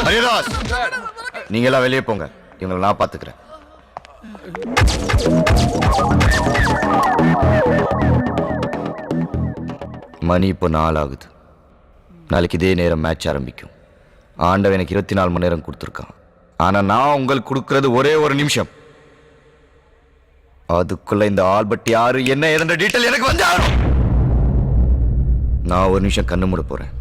ஹரிதாஸ், நீங்க எல்லாம் வெளியே போங்க. இவங்களை நான் பாத்துக்கிறேன். மணி இப்போ 4 ஆகுது. நாளைக்கு இதே நேரம் மேட்ச் ஆரம்பிக்கும். ஆண்டவன் எனக்கு 24 மணி நேரம் கொடுத்துருக்கான். ஆனா நான் உங்களுக்கு கொடுக்கறது ஒரே ஒரு நிமிஷம். அதுக்குள்ள இந்த ஆல்பர்ட் யாரு என்ன ஏதென்ற டீட்டெயில் எனக்கு வந்து நான் ஒரு நிமிஷம் கண்ணு மூட போறேன்.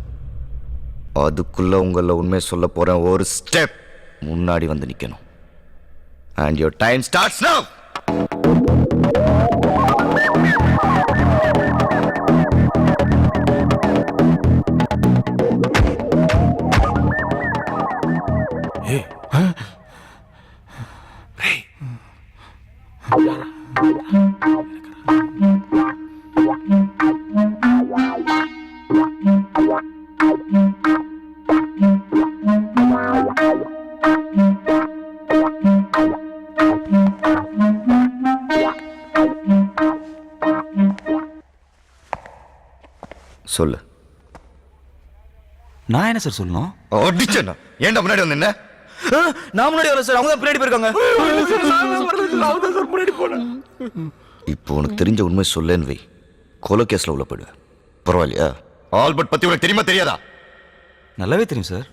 அதுக்குள்ள உங்கள உண்மை சொல்ல போறேன். ஒரு ஸ்டெப் முன்னாடி வந்து நிக்கணும். And your time starts now. Hey. Hey. சொல்லு. நான் என்ன சார் சொல்லணும்? அடிச்சேன்னா ஏன்டா முன்னாடி வந்து என்ன? நான் முன்னாடி வரல சார், அவங்க தான் பின்னாடி போயிருக்காங்க. இப்போ உனக்கு தெரிஞ்ச உண்மை சொல்லேன்னு வை, கொலை கேஸ்ல உள்ள போயிடுவேன். பரவாயில்லையா? ஆல்பர்ட் பத்தி உனக்கு தெரியுமா தெரியாதா? நல்லாவே தெரியும் சார்.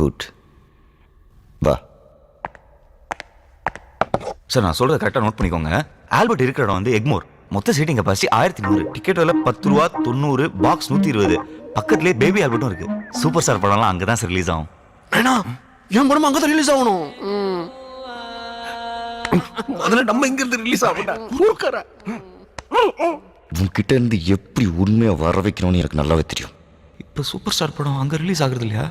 குட், வா. சார் நான் சொல்றத கரெக்டாக நோட் பண்ணிக்கோங்க. ஆல்பர்ட் இருக்கிற இடம் வந்து எக்மோர். மொத்த சீட்டிங் கெப்பாசிட்டி 1100. டிக்கெட் விலை 10 ரூபா 90, பாக்ஸ் 120. பக்கத்துலேயே பேபி ஆல்பர்ட்டும் இருக்கு. சூப்பர் ஸ்டார் படம்லாம் அங்கே தான் சார் ரிலீஸ் ஆகும். என் படம் அங்கதான் ரிலீஸ் ஆகணும். முதல்ல நம்ம இங்க இருந்து ரிலீஸ் ஆகணும். உன்கிட்ட இருந்து எப்படி உண்மையை வர வைக்கணும்னு எனக்கு நல்லாவே தெரியும். இப்போ சூப்பர் ஸ்டார் படம் அங்கே ரிலீஸ் ஆகுறது இல்லையா?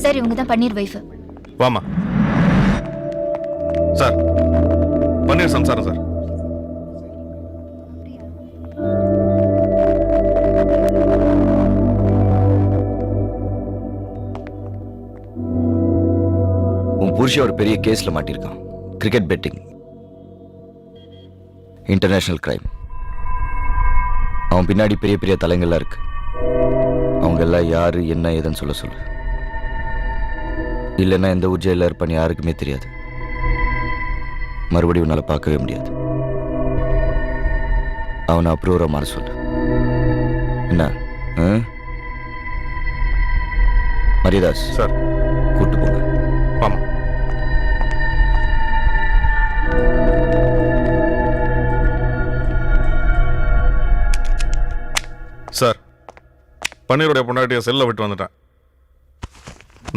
சார், இவங்க தான் பன்னீர் வைஃப். வாமா சார். பன்னீர் சம்சாரம் சார். உன் புருஷன் ஒரு பெரிய கேஸ்ல மாட்டிருக்கான். Cricket betting, international crime. அவன் பின்னாடி பெரிய பெரிய தலைங்கள்லாம் இருக்கு. அவங்க எல்லாம் யாரு என்ன ஏதுன்னு சொல்ல சொல்லு. இல்லைன்னா எந்த ஊர் ஜெயிலில் இருப்பான்னு யாருக்குமே தெரியாது. மறுபடியும் உன்னால பார்க்கவே முடியாது. அவனை அப்ரூவராக மாற சொல்லு. என்ன? மரியதாஸ் சார், கூட்டு போங்க. ஆமா சார். பன்னீருடைய பொண்டாட்டிய செல்ல விட்டு வந்துட்டேன்.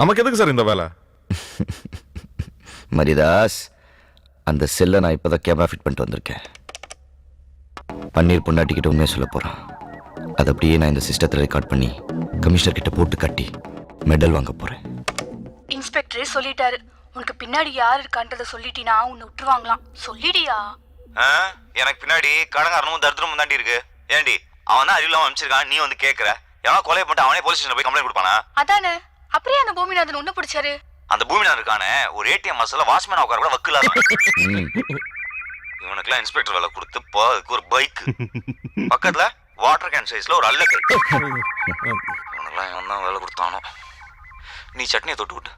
நமக்கு எதுக்கு சார் இந்த வேலை? மரியதாஸ், அந்த செல்லை நான் இப்போதான் கேமரா ஃபிட் பண்ணிட்டு வந்திருக்கேன். பன்னீர் பொண்டாட்டிக்கிட்ட உண்மையை சொல்ல போகிறான். அதை அப்படியே நான் இந்த சிஸ்டத்தில் ரெக்கார்ட் பண்ணி கமிஷனர் கிட்ட போட்டு கட்டி மெடல் வாங்க போகிறேன். இன்ஸ்பெக்டரே சொல்லிட்டாரு, உனக்கு பின்னாடி யார் இருக்கான்றத சொல்லிட்டினா உன்னை விட்டுருவாங்களாம். சொல்லிடியா? எனக்கு பின்னாடி கடங்காரனும் தரித்திரமும் தாண்டி இருக்கு. ஏண்டி அவன் தான் அறிவில்லாம அனுப்பிச்சிருக்கான். நீ வந்து கேட்குற. எவனா கொலை பண்ணிட்டு அவனே போலீஸ் ஸ்டேஷன் போய் கம்ப்ளைண்ட் கொடுப்பானா? அதானே. அப்படியே அந்த பூமிநாதன் ஒண்ணு பிடிச்சாரு. அந்த பூமிநாதன் இருக்கானே ஒரு ஏடிஎம் மசாலா வாட்ச்மேன் உட்கார கூட வக்கில்லாத. இவனுக்குலாம் இன்ஸ்பெக்டர் வேலை கொடுத்து அதுக்கு ஒரு பைக் பக்கத்துல வாட்டர் கேன் சைஸ்ல ஒரு அல்லக்கை. இவனுக்குலாம் இவன் தான் வேலை கொடுத்தானோ. நீ சட்னியை தொட்டு விட்டு.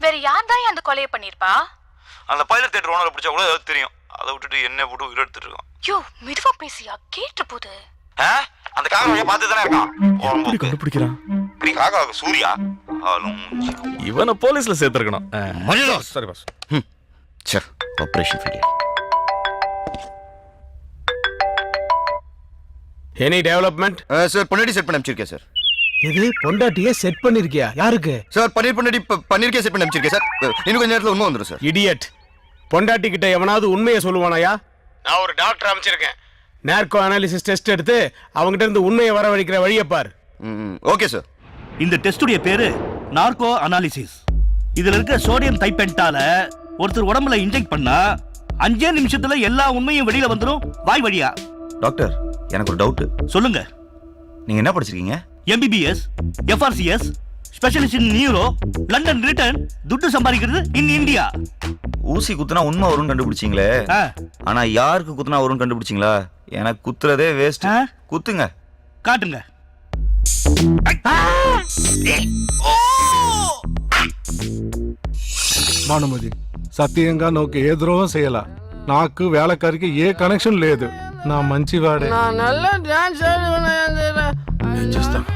வேற யார் தான் அந்த கொலையை பண்ணிருப்பா? அந்த பைலட் தியேட்டர் ஓனரை பிடிச்சா கூட ஏதாவது தெரியும். அதை விட்டுட்டு என்ன போட்டு உயிர் எடுத்துட்டு இருக்கான். யோ, மெதுவா பேசியா, கேட்டு போது. அந்த காக்கா பார்த்து தானே இருக்கான். கண்டுபிடிக்கிறான். காக்கா சூர்யா. இவனை போலீஸ்ல சேர்த்திருக்கணும். சரி boss. Operation failure. Any development? Sir, பொண்டாட்டி செட் பண்ணி அனுப்பிச்சிருக்கேன் சார். இது பொண்டாட்டியே செட் பண்ணிருக்கியா? யாருக்கு சார்? பன்னீர் பொண்டாட்டி பன்னீர்க்கே செட் பண்ணி அனுப்பிச்சிருக்கேன் சார். இன்னும் கொஞ்ச நேரத்தில் உண்மை வந்துடும் சார். இடியட். பொண்டாட்டி கிட்ட எவனாவது உண்மையை சொல்லுவானாயா? நான் ஒரு டாக்டர் அமைச்சிருக்கேன். நார்கோ அனாலிசிஸ் டெஸ்ட் எடுத்து அவங்ககிட்ட இருந்து உண்மையை வரவழைக்கிற வழியை பார். Okay sir. இந்த டெஸ்டுடைய பேரு நார்கோ அனாலிசிஸ். இதுல இருக்க சோடியம் தைப்பென்டால ஒருத்தர் உடம்புல இன்ஜெக்ட் பண்ணா 5 நிமிஷத்துல எல்லா உண்மையும் வெளியில வந்துரும் வாய் வழியா. டாக்டர், எனக்கு ஒரு டவுட். சொல்லுங்க. நீங்க என்ன படிச்சிருக்கீங்க? MBBS, FRCS, specialist in neuro, London return, துட்டு சம்பாதிக்கிறது இன் இந்தியா. ஊசி குத்துனா உண்மை வரும்னு கண்டுபிடிச்சிங்களே, ஆனா யாருக்கு குத்துனா வரும்னு கண்டுபிடிச்சிங்களா? எனக்கு குத்துறதே வேஸ்ட். குத்துங்க, காட்டுங்க. భానుమతి సత్యంగా నాకు ఏ ద్రోహం చేయాల, నాకు వేళకారికి ఏ కనెక్షన్ లేదు, నా మంచివాడే. నేను చేస్తాను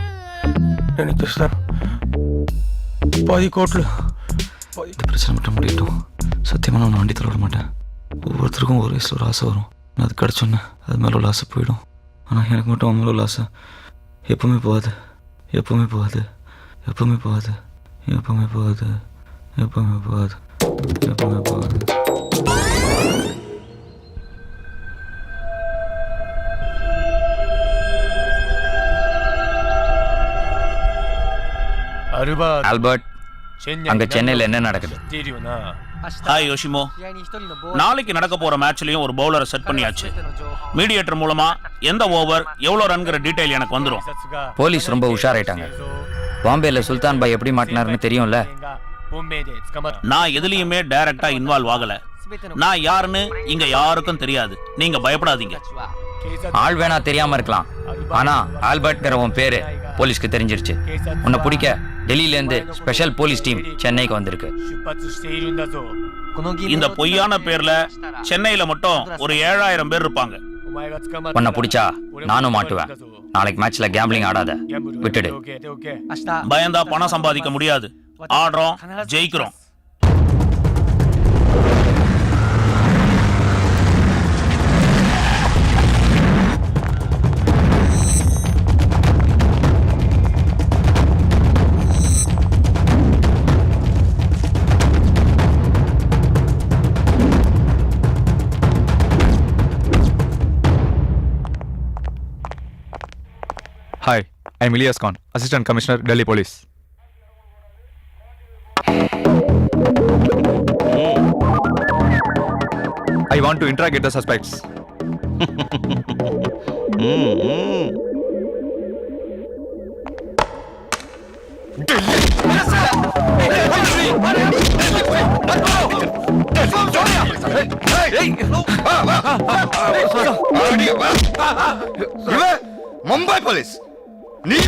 10 కోట్లు. இந்த பிரச்சனை மட்டும் முடியட்டும். சத்தியமாக நான் வண்டி தர விட மாட்டேன். ஒவ்வொருத்தருக்கும் ஒரு வயசில் ஒரு ஆசை வரும். நான் அது கிடச்சோன்னே அது மேலே உள்ள ஆசை போயிடும். ஆனால் எனக்கு மட்டும் அவன் மேலே உள்ள ஆசை எப்பவுமே போகாது, எப்பவுமே போகாது, எப்பவுமே போகாது, எப்பவுமே போகாது, எப்பவுமே போகாது, எப்பவுமே போகாது. ஆல்பர்ட், அங்க சென்னையில் என்ன நடக்குது? ஹாய் யோஷிமோ, நாளைக்கு நடக்க போற மேட்ச்லயும் ஒரு பவுலரை செட் பண்ணியாச்சு. மீடியேட்டர் மூலமா எந்த ஓவர் எவ்வளவு ரன்ங்கிற டீடைல் எனக்கு வந்துடும். போலீஸ் ரொம்ப உஷாராயிட்டாங்க. பாம்பேல சுல்தான் பாய் எப்படி மாட்டினாருன்னு தெரியும்ல. நான் எதுலயுமே டைரக்டா இன்வால்வ் ஆகல. நான் யாருன்னு இங்க யாருக்கும் தெரியாது. நீங்க பயப்படாதீங்க. ஆள் வேணா தெரியாம இருக்கலாம், ஆனா ஆல்பர்ட்ங்கிற உன் பேரு போலீஸ்க்கு தெரிஞ்சிருச்சு. உன்னை பிடிக்க டெல்லியில இருந்து ஸ்பெஷல் போலீஸ் டீம் சென்னைக்கு வந்திருக்கு. இந்த பொய்யான பேர்ல சென்னையில மட்டும் ஒரு 7000 பேர் இருப்பாங்க. உன்னை பிடிச்சா நானும் மாட்டுவேன். நாளைக்கு மேட்ச்ல கேம்பிளிங் ஆடாத, விட்டுடு. பயந்தா பணம் சம்பாதிக்க முடியாது. ஆடுறோம், ஜெயிக்கிறோம். Hi, I'm Ilyas Khan, Assistant Commissioner, Delhi Police. I want to interrogate the suspects. Mumbai police, நீ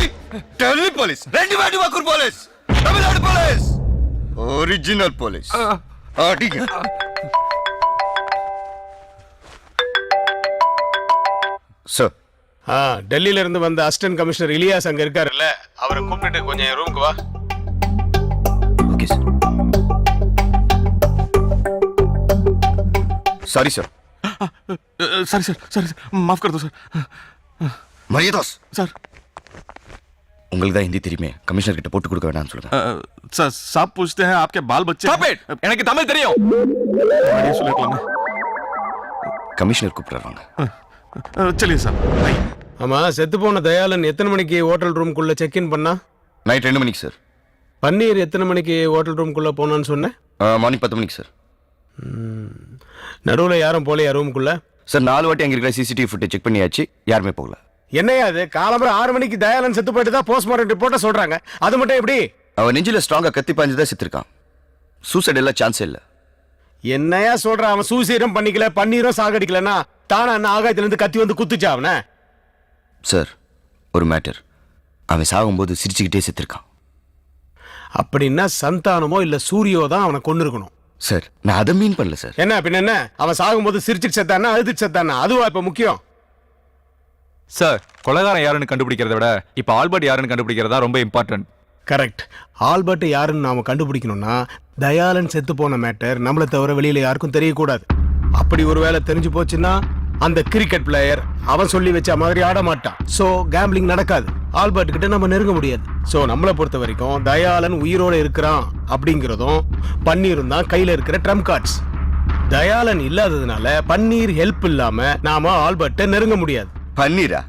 டெல்லி போலீஸ், ரெண்டு வாட்டி Vakkur police, Tamil Nadu police, original police. அடிங்க. சார், டெல்லியில இருந்து வந்த அசிஸ்டன்ட் கமிஷனர் இலியாஸ் அங்க இருக்காருல்ல, அவரை கூப்பிட்டு கொஞ்சம் ரூமுக்கு வா. Okay sir. Sorry sir. Sorry sir, sorry sir, माफ कर दो सर. மரியாதாஸ் சார், உங்களுக்கு தான் ஹிந்தி தெரியுமே, கமிஷனர் கிட்ட போட்டு கொடுக்க வேண்டாம்னு சொல்லுங்க. सर साहब पूछते हैं आपके बाल बच्चे. Stop it! எனக்கு தமிழ் தெரியும். बढ़िया सुलेटला கமிஷனர் கூப்பிடுறாங்க. चलिए साहब. ஆமா, செத்து போன தயாளன் எத்தனை மணிக்கு ஹோட்டல் ரூம்குள்ள செக் இன் பண்ணா? நைட் 2 மணிக்கு சார். பன்னீர் எத்தனை மணிக்கு ஹோட்டல் ரூம்குள்ள போனான்னு சொன்னேன்? மார்னிங் 10 மணிக்கு சார். நடுவுல யாரும் போலையா ரூம்குள்ள? சார் 4 வாட்டி அங்க இருக்கிற சிசிடிவி ஃபுட்டேஜ் செக் பண்ணியாச்சு, யாருமே போகல. என்னையா அது, காலம்பரம் 6 மணிக்கு தயாளன் செத்து போயிட்டு தான் போஸ்ட்மார்ட்டம் ரிப்போர்ட்டை சொல்றாங்க. அது மட்டும் எப்படி? அவன் நெஞ்சில ஸ்ட்ராங்கா கத்தி பாஞ்சுதான் செத்துருக்கான். சூசைட் எல்லாம் சான்ஸ் இல்ல. என்னையா சொல்ற? அவன் சூசைடும் பண்ணிக்கல, பன்னீரும் சாகடிக்கலன்னா தானா என்ன ஆகாயத்துல இருந்து கத்தி வந்து குத்துச்சா அவனை? சார், ஒரு மேட்டர். அவன் சாகும்போது சிரிச்சுக்கிட்டே செத்துருக்கான். அப்படின்னா சந்தானமோ இல்ல சூரியோ தான் அவனை கொண்டு இருக்கணும். சார், நான் அதை மீன் பண்ணல சார். என்ன பின்ன என்ன, அவன் சாகும்போது சிரிச்சிட்டு செத்தானா அழுதுட்டு செத்தானா? அதுவா இப்ப முக்கியம்? சார், கொலைகாரன் யாருன்னு கண்டுபிடிக்கிறத விட இப்ப ஆல்பர்ட் யாருன்னு கண்டுபிடிக்கிறதா ரொம்ப இம்பார்ட்டன்ட். கரெக்ட். ஆல்பர்ட் யாருன்னு நாம கண்டுபிடிக்கணும்னா தயாளன் செத்து போன மேட்டர் நம்மளை தவிர வெளியில யாருக்கும் தெரியக்கூடாது. அப்படி ஒருவேளை தெரிஞ்சு போச்சுன்னா அந்த கிரிக்கெட் பிளேயர் அவன் சொல்லி வச்ச மாதிரி ஆட மாட்டான். சோ கேம்பிளிங் நடக்காது. ஆல்பர்ட் கிட்ட நம்ம நெருங்க முடியாது. சோ நம்மளை பொறுத்த வரைக்கும் தயாளன் உயிரோட இருக்கிறான் அப்படிங்கிறதும் பன்னீரும் தான் கையில இருக்கிற ட்ரம்ப் கார்ட்ஸ். தயாளன் இல்லாததுனால பன்னீர் ஹெல்ப் இல்லாம நாம ஆல்பர்ட்டை நெருங்க முடியாது. பன்னீரா?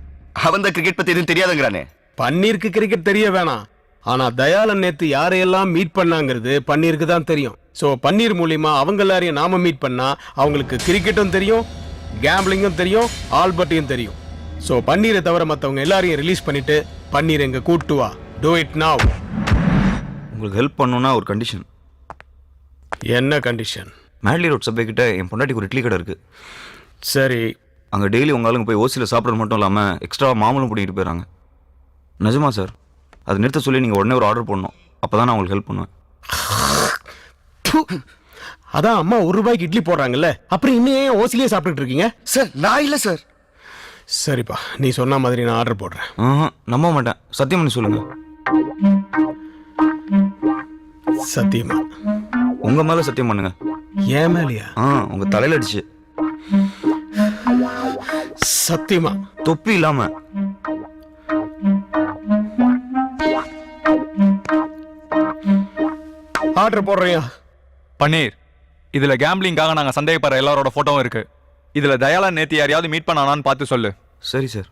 அவன் தான் கிரிக்கெட் பத்தி எதுவும் தெரியாதுங்கிறானே. பன்னீருக்கு கிரிக்கெட் தெரிய வேணாம், ஆனா தயாளன் நேத்து யாரையெல்லாம் மீட் பண்ணாங்கிறது பன்னீருக்கு தான் தெரியும். சோ பன்னீர் மூலியமா அவங்க எல்லாரையும் நாம மீட் பண்ணா அவங்களுக்கு கிரிக்கெட்டும் தெரியும், கேம்பிளிங்கும் தெரியும், ஆல்பர்ட்டையும் தெரியும். சோ பன்னீரை தவிர மத்தவங்க எல்லாரையும் ரிலீஸ் பண்ணிட்டு பன்னீர் எங்க கூட்டு வா. Do it now. உங்களுக்கு ஹெல்ப் பண்ணணும்னா ஒரு கண்டிஷன். என்ன கண்டிஷன்? மேட்லி ரோட் சபை கிட்ட என் பொண்டாட்டிக்கு ஒரு இட்லி கடை இருக்குது. சரி, அங்கே டெய்லி உங்க ஆளுங்க போய் ஓசியில் சாப்பிட்றது மட்டும் இல்லாமல் எக்ஸ்ட்ரா மாமலும் பிடிக்கிட்டு போயிடறாங்க. நிஜமா சார்? அது நிறுத்த சொல்லி நீங்கள் உடனே ஒரு ஆர்டர் பண்ணணும். அப்போ தான் நான் உங்களுக்கு ஹெல்ப் பண்ணுவேன். அதான் அம்மா ₹1 இட்லி போடுறாங்கல்ல, அப்புறம் இன்னும் ஏன் ஓசிலேயே சாப்பிட்டுட்டு இருக்கீங்க? சார் நான் இல்லை சார். சரிப்பா, நீ சொன்ன மாதிரி நான் ஆர்டர் போடுறேன். நம்ப மாட்டேன். சத்தியம் பண்ணி சொல்லுங்கள். சத்தியமா? உங்கள் மேலே சத்தியம் பண்ணுங்க. ஏன் மேலையா? உங்கள் தலையில் அடிச்சு. சத்தியமா? தொப்பி இல்லாம. ஆர்டர் போடுறியா? பன்னீர், இதுல கேம்பிளிங்காக நாங்க சந்தேகப்படுற எல்லாரோட போட்டோவும் இருக்கு. இதுல தயாளன் நேத்து யாரையாவது மீட் பண்ணானான்னு பார்த்து சொல்லு. சரி சார்.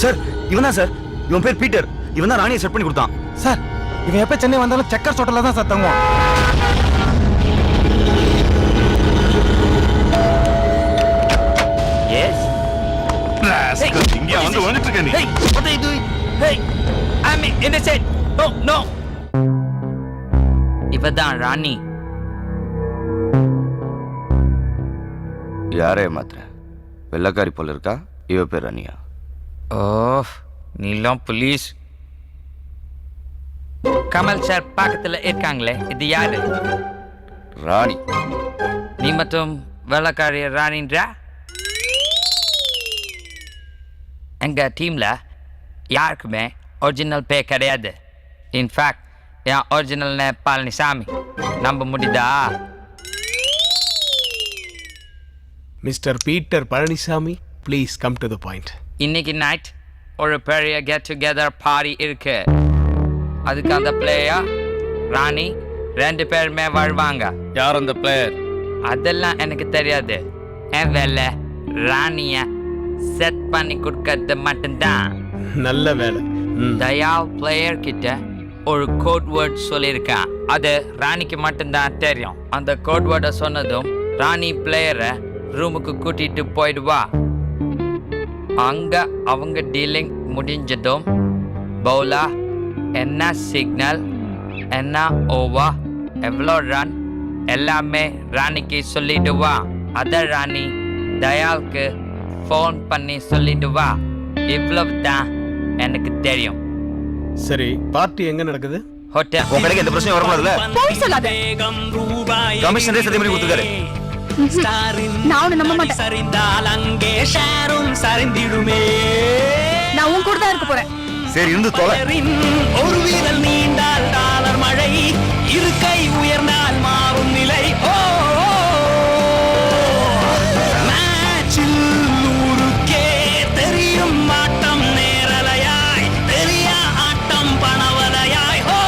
சார் இவன் தான் சார். இவன் பேர் பீட்டர். இவன் தான் ராணியை செட் பண்ணி கொடுத்தான். சார், இவன் எப்ப சென்னை வந்தாலும் செக்கர் ஹோட்டல்ல தான் சார் தங்குவான். இங்க வந்து வந்துட்டு இருக்க நீ. Hey, what are you doing? Hey, I'm innocent. No, no. இவதான் ராணி. யாரே மாத்திர வெள்ளக்காரி போல இருக்கா. இவ பேர் ராணியா? ஓ, நீலாம் போலீஸ். கமல் சார் பக்கத்துல இருக்காங்களே, இது யாரு? ராணி. நீ மட்டும் வெள்ளக்காரி ராணின்றா? எங்க டீம்ல யாருக்குமே ஒரிஜினல் பேர் கிடையாது. இன்ஃபேக்ட் என் ஒரிஜினல் நேம் பழனிசாமி. நம்ப முடியுதா? Mister Peter Palaniswami, please come to the point. இன்னைக்கு நைட் ஒரு பெரிய கெட் டுகெதர் பார்ட்டி இருக்கு. அதுக்கு அந்த பிளேயர் ராணி 2 பேருமே வருவாங்க. யார் அந்த பிளேயர்? அதெல்லாம் எனக்கு தெரியாது. என் வேலை ராணிய செட் பண்ணி கொடுக்கறது மட்டும்தான். நல்ல வேலை. தயால் பிளேயர் கிட்ட ஒரு கோட் வேர்ட் சொல்லியிருக்கான். அது ராணிக்கு மட்டும்தான் தெரியும். அந்த கோட் வேர்டை சொன்னதும் ராணி பிளேயரை ரூமுக்கு கூட்டிட்டு போயிடுவா. அங்க அவங்க டீலிங் முடிஞ்சதும் பவுலா என்ன சிக்னல், என்ன ஓவர், எவ்வளோ ரன் எல்லாமே ராணிக்கு சொல்லிடுவா. அத ராணி தயாலுக்கு ஃபோன் பண்ணி சொல்லிடுவா. இவ்வளவு தான் எனக்கு தெரியும். சரி, பார்ட்டி எங்க நடக்குது? ஹோட்டல். உன் கடைக்கு எந்த பிரச்சனையும் வரக்கூடாதுல்ல? போய் சொல்லாத. கமிஷனரே சத்தியம் பண்ணி கொடுத்துருக்காரு. நான் உன்னை நம்ப மாட்டேன். நான் உன் கூட தான் இருக்க போறேன். சரி இருந்து தொலை. ஒரு வீரல் நீண்டால் டாலர் மழை, இருக்கை உயர்ந்தால் மாறும் நிலை. ஓ, மேட்சில் ஊருக்கே தெரியும் ஆட்டம் நேரலையாய், பெரிய ஆட்டம் பணவலையாய். ஓ,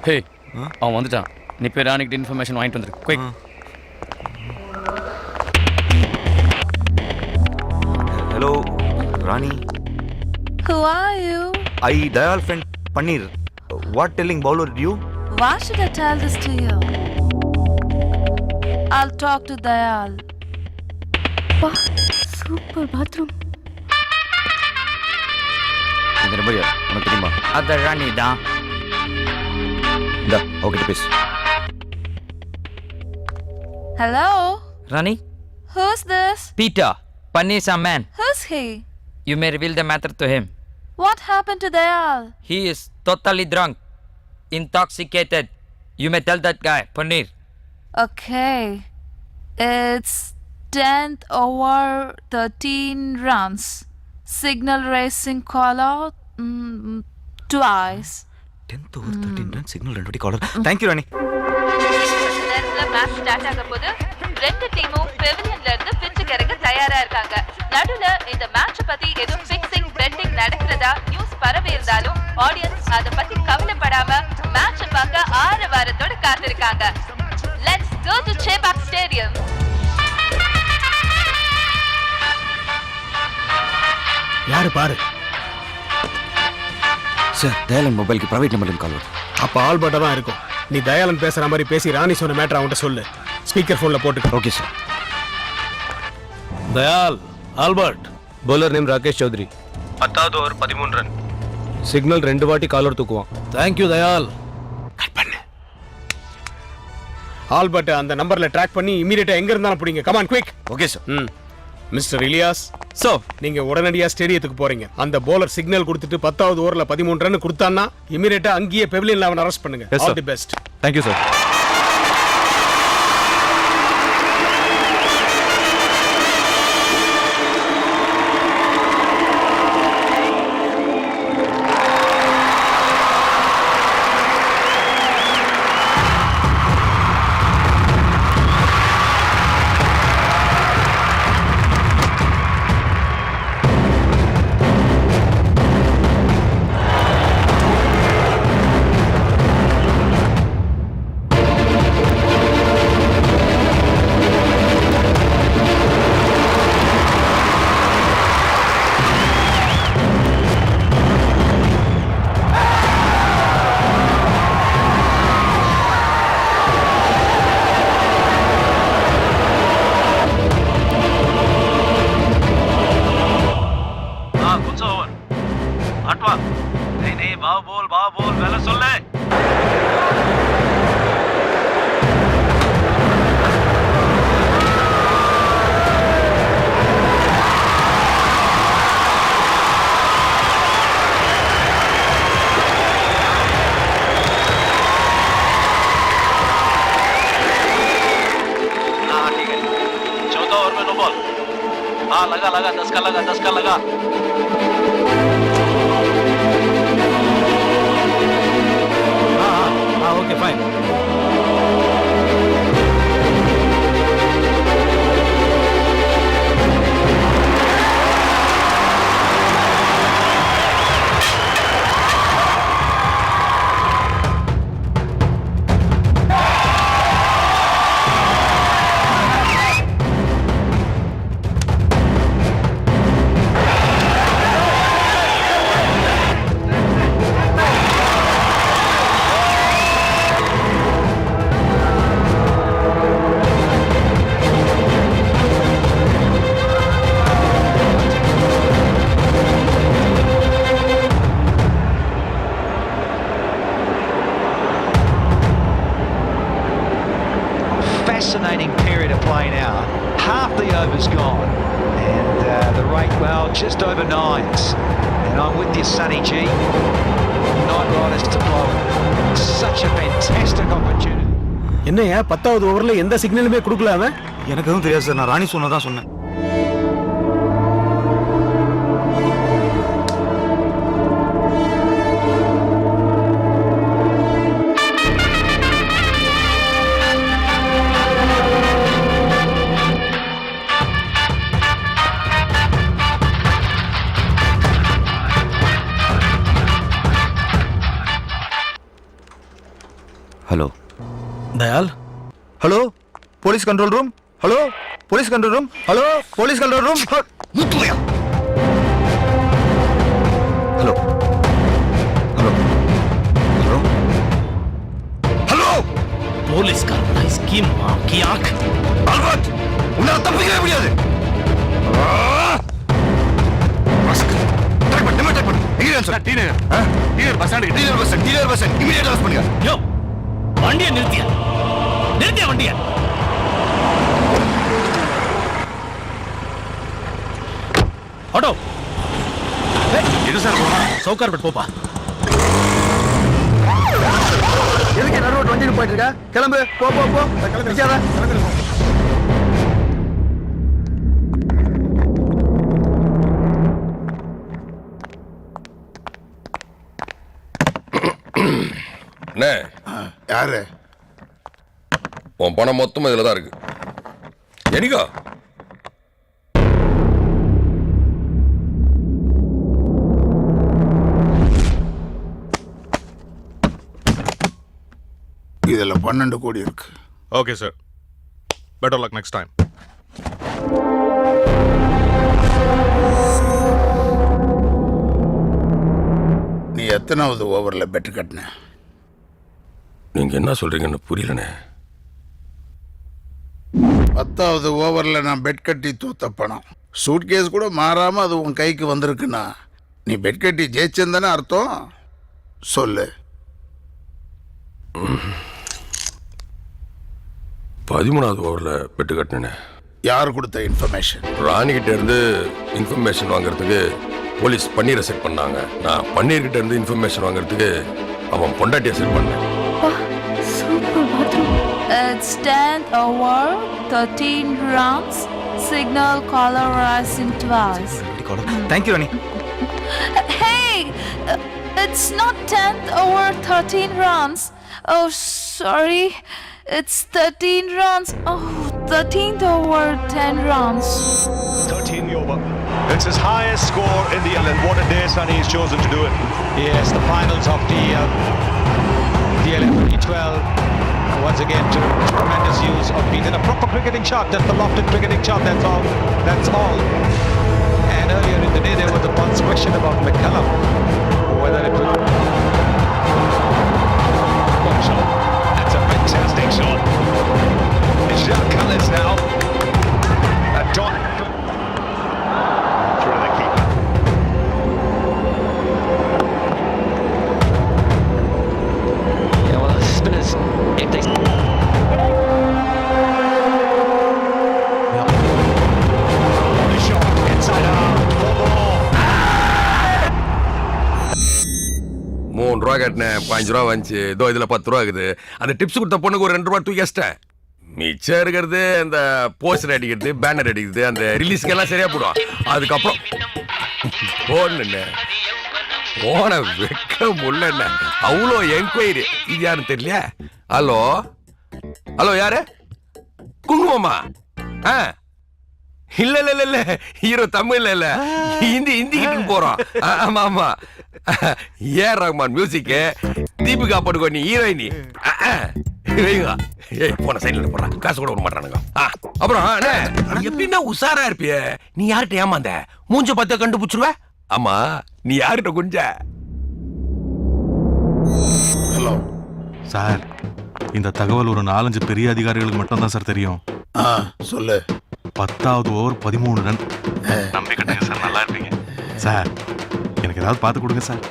ஹே, அவன் வந்துட்டான். நீ போய் ராணிக்கிட்ட இன்ஃபர்மேஷன் வாங்கிட்டு வந்துரு. Quick. Hello Rani. Who are you? I Dayal friend Panneer. What telling bowler you? Why should I tell this to you? I'll talk to Dayal. Super bathroom. இந்த நம்பர் யார் உனக்கு தெரியுமா? அத ராணி தான். இந்த அவகிட்ட பேசு. Hello? Rani? Who's this? Peter, Paneer's man. Who's he? You may reveal the matter to him. What happened to Dayal? He is totally drunk, intoxicated. You may tell that guy, Paneer. Okay. It's 10th over 13 runs. Signal racing call out twice. 10th over 13 run signal 2 caller. Thank you ராணி. யாரு பாரு. Sir Dayalan மொபைலுக்கு private நம்பர்லேருந்து கால் வருது. அப்ப Alberta தான் இருக்கும். நீ தயாளன் பேசுற மாதிரி பேசி ராணி சொன்ன மேட்டர் அவன்கிட்ட சொல்லு. ஸ்பீக்கர் போன்ல போட்டு. Okay sir. Dayal, Albert. Bowler name Rakesh Chaudhary. 10வது ஓவர் 13 ரன். சிக்னல் 2 வாட்டி காலர் தூக்குவான். தேங்க்யூ தயால். கட் பண்ணு. ஆல்பர்ட் அந்த நம்பர்ல ட்ராக் பண்ணி இமிடியேட்டா எங்க இருந்தாலும் பிடிங்க. Come on quick. Okay sir. Mister Ilyas, so நீங்க உடனடியா ஸ்டேடியத்துக்கு போறீங்க. அந்த பவுலர் சிக்னல் கொடுத்துட்டு 10வது ஓவர்ல 13 ரன் கொடுத்தான்னா இமிடியேட்டா அங்கேயே பெவிலியன்ல அவனை அரெஸ்ட் பண்ணுங்க. Yes, all sir. The best. Thank you sir. लगा 10 का लगा. हाँ okay fine. Fascinating period of play now. Half the over's gone, and the rate, well, just over 9s. And I'm with you, Sonny G. Knight Riders to blow it. Such a fantastic opportunity. என்னையா 10வது ஓவர்ல எந்த சிக்னலுமே கொடுக்கல அவன்? எனக்கு எதுவும் தெரியாது sir. நான் ராணி சொன்னதான் சொன்னேன். Hello Dayal. Hello police control room. Hello police control room. Hello police control room. Hello hello hello hello police का स्कीम की आंख. ஆல்பர்ட், உன்னால தப்பிக்கவே முடியாது. யோ வண்டியை நிறுத்தியா வண்டியை. ஆட்டோ இது சார் சவுக்கார் பட் போப்பா. எதுக்கு நடுவோட்டு வண்டியில் போயிட்டு இருக்க? கிளம்பு. போ போ போ. யாரு? உன் பணம் மொத்தம் இதுல தான் இருக்கு. எனிகா இதுல 12 கோடி இருக்கு. Okay sir. Better luck next time. எத்தனாவது ஓவரில் பெட்டு கட்டின? நீங்கள் என்ன சொல்கிறீங்கன்னு புரியலண்ணே. 10வது ஓவரில் நான் பெட் கட்டி தூத்த பணம். சூட்கேஸ் கூட மாறாமல் அது உன் கைக்கு வந்திருக்குண்ணா. நீ பெட் கட்டி ஜெயிச்சேன்னு அர்த்தம். சொல்லு. 13வது ஓவரில் பெட்டு கட்டினேன். யார் கொடுத்த இன்ஃபர்மேஷன்? ராணிகிட்ட இருந்து இன்ஃபர்மேஷன் வாங்குறதுக்கு போலீஸ் பன்னீரை செட் பண்ணாங்க. நான் பன்னீர்கிட்ட இருந்து இன்ஃபர்மேஷன் வாங்குறதுக்கு அவன் பொண்டாட்டியை செட் பண்ணேன். It's 10th over, 13 runs. Signal caller rising twice. Thank you Rani. Hey, it's not 10th over, 13 runs. Oh, sorry. It's 13 runs. Oh, 13th over, 10 runs. 13 over. It's his highest score in the Ireland. What a day Sonny has chosen to do it. Yes, the finals of the 11 T12. Once again, tremendous use of beat and a proper cricketing shot. Just the lofted cricketing shot. That's all. That's all. And earlier in the day, there was a once question about McCallum, whether it was. One shot. That's a fantastic shot. It's Jacques Cullis now. A dot. Through the keeper. Yeah, well, the spinners, if they. The shot inside arm. 3 ரூபா கட்டினேன், 5 ரூபா வந்துச்சு. இதோ இதில் 10 ரூபா இருக்குது. அந்த tips கொடுத்த பொண்ணுக்கு ஒரு 2 ரூபா தூக்கி வச்சிட்டேன். மிச்சம் இருக்கிறது இந்த போஸ்டர் அடிக்கிறது, பேனர் அடிக்கிறது, அந்த ரிலீஸ்க்கெல்லாம் சரியா போடும். அதுக்கப்புறம் போன வெக்க முடியல. அவ்வளோ என்கொயரி. இது யாருன்னு தெரியல. ஹலோ ஹலோ, யாரு? குங்குமம்மா? இல்ல இல்ல இல்ல இல்ல, ஹீரோ தமிழ்ல இல்ல, ஹிந்திக்கு போறோம். ஆமா ஆமா, ஏஆர் ரஹ்மான் மியூசிக், தீபிகா படுகோனி ஹீரோயினி. போன சைட்ல போடுறான், காசு கூட விட மாட்டானுங்க. அப்புறம் எப்படின்னா உஷாரா இருப்பிய. நீ யார்கிட்ட ஏமாந்த? மூஞ்ச பார்த்த கண்டுபிடிச்சிருவ. ஆமா, நீ யார்கிட்ட குஞ்ச? ஹலோ சார், இந்த தகவல் ஒரு 4-5 பெரிய அதிகாரிகளுக்கு மட்டும் தான் சார் தெரியும். சொல்லு. 10வது ஓவர் 13 ரன். நம்பி கட்டுங்க சார், நல்லா இருப்பீங்க சார். எனக்கு ஏதாவது பார்த்து கொடுங்க சார்.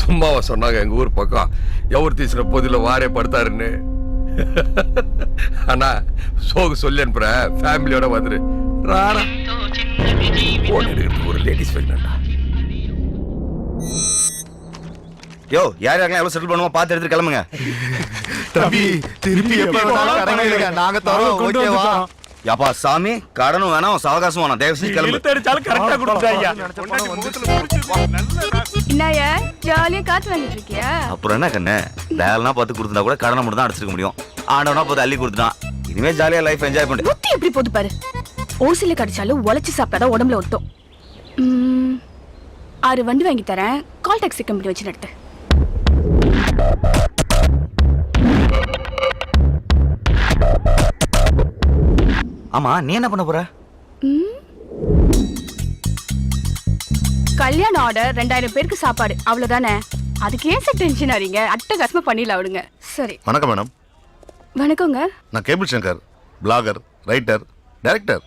சும்மாவா சொன்னாங்க எங்க ஊர் பக்கம் எவர் தீசுற போதில வாரே படுத்தாருன்னு. ஆனா சோகு சொல்லி அனுப்புற, ஃபேமிலியோட வந்துரு. ராரா போன் எடுக்கிறது ஒரு லேடிஸ் வேணும்டா. யோ, யார் யாரெல்லாம் எவ்வளவு செட்டில் பண்ணுவோம் பார்த்து எடுத்து கிளம்புங்க. தம்பி திருப்பி எப்ப வேணாலும் கடன் கேளுங்க, நாங்க தரோம். ஓகேவா? யாப்பா சாமி, கடனும் வேணாம், சாவகாசம் வேணாம், தயவு செஞ்சு கிளம்பு. கரெக்டா கொடுத்துட்டாங்க. என்னையா ஜாலியா காத்து வாங்கிட்டு இருக்கியா? அப்புறம் என்ன கண்ணு, டயல்னா பார்த்து கொடுத்தா கூட கடனை மட்டும் தான் அடிச்சிருக்க முடியும். ஆண்டவனா பார்த்து அள்ளி கொடுத்துட்டான். இனிமே ஜாலியா லைஃப் என்ஜாய் பண்ணு. புத்தி எப்படி போது பாரு. ஓசில கடிச்சாலும் உழைச்சி சாப்பிட்டாதான் உடம்புல ஒட்டும். 6 வண்டி வாங்கி தரேன், கால் டாக்ஸி கம்பெனி வச்சு நடத்து. ஆமா, நீ என்ன பண்ண போற? கல்யாண ஆர்டர் 2000 பேருக்கு சாப்பாடு, அவ்வளவுதானே. அதுக்கு ஏன் சார் டென்ஷன் ஆறீங்க? அட்டகாசமா பண்ணிடலாம் விடுங்க. சரி. வணக்கம் மேடம். வணக்கங்க. நான் cable Shankar, blogger, writer, director.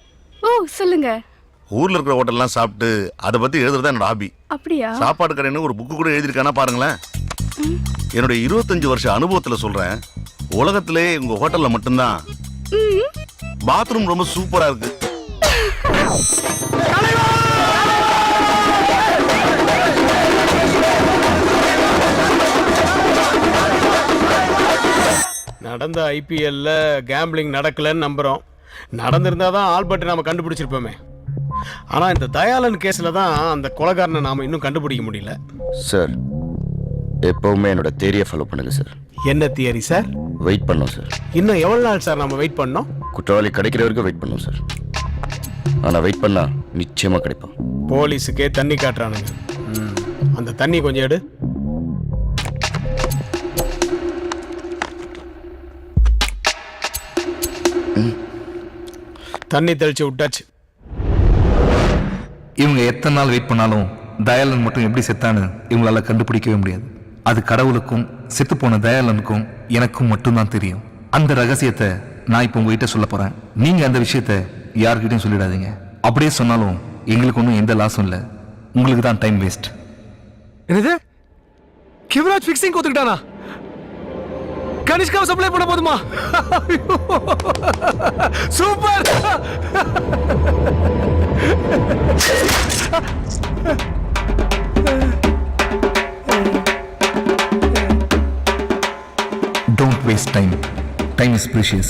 ஓ, சொல்லுங்க. ஊர்ல இருக்கிற ஹோட்டல்லாம் சாப்பிட்டு அதை பத்தி எழுதுறதா என்னோட ஹாபி. அப்படியா? சாப்பாடு கடைன்னு ஒரு புக்கு கூட எழுதிருக்கானா பாருங்களேன். என்னுடைய 25 வருஷ அனுபவத்துல சொல்றேன், உலகத்திலே உங்க ஹோட்டல்ல மட்டும்தான் பாத்ரூம் ரொம்ப சூப்பரா இருக்கு. நடந்த ஐபிஎல்ல கேம்பிளிங் நடக்கலன்னு நம்புறோம். நடந்திருந்தாதான் ஆல்பர்ட் நாம கண்டுபிடிச்சிருப்போமே. ஆனா இந்த தயாளன் கேஸ்ல தான் அந்த கொலைகாரனை நாம இன்னும் கண்டுபிடிக்க முடியல. சார், எப்பவுமே என்னோட தியரியை ஃபாலோ பண்ணுங்க சார். என்ன தியரி சார்? வெயிட் பண்ணோம் சார். இன்னும் எவ்வளவு நாள் சார் நாம வெயிட் பண்ணோம்? குற்றவாளி கிடைக்கிற வரைக்கும் வெயிட் பண்ணோம் சார். ஆனா வெயிட் பண்ணா நிச்சயமா கிடைப்பான். போலீஸுக்கே தண்ணி காட்டுறானுங்க. அந்த தண்ணி கொஞ்சம் எடு. தண்ணி தெளிச்சு விட்டாச்சு. இவங்க எத்தனை நாள் வெயிட் பண்ணாலும் தயாளன் மட்டும் எப்படி செத்தான்னு இவங்களால கண்டுபிடிக்கவே முடியாது. அது கடவுளுக்கும் செத்து போன தயாளனுக்கும் எனக்கும் மட்டும்தான் தெரியும். அந்த ரகசியத்தை நான் இப்போ உங்ககிட்ட சொல்ல போறேன். நீங்க அந்த விஷயத்த யார்கிட்டையும் சொல்லிடாதீங்க. அப்படியே சொன்னாலும் எங்களுக்கு ஒன்றும் எந்த லாஸும் இல்லை. உங்களுக்கு தான் டைம் வேஸ்ட். என்னது கிவராஜ் ஃபிக்ஸிங் கொடுத்துக்கிட்டானா? கனிஷ்காவை சப்ளை பண்ண போதுமா? Super. Don't waste time. Time is precious.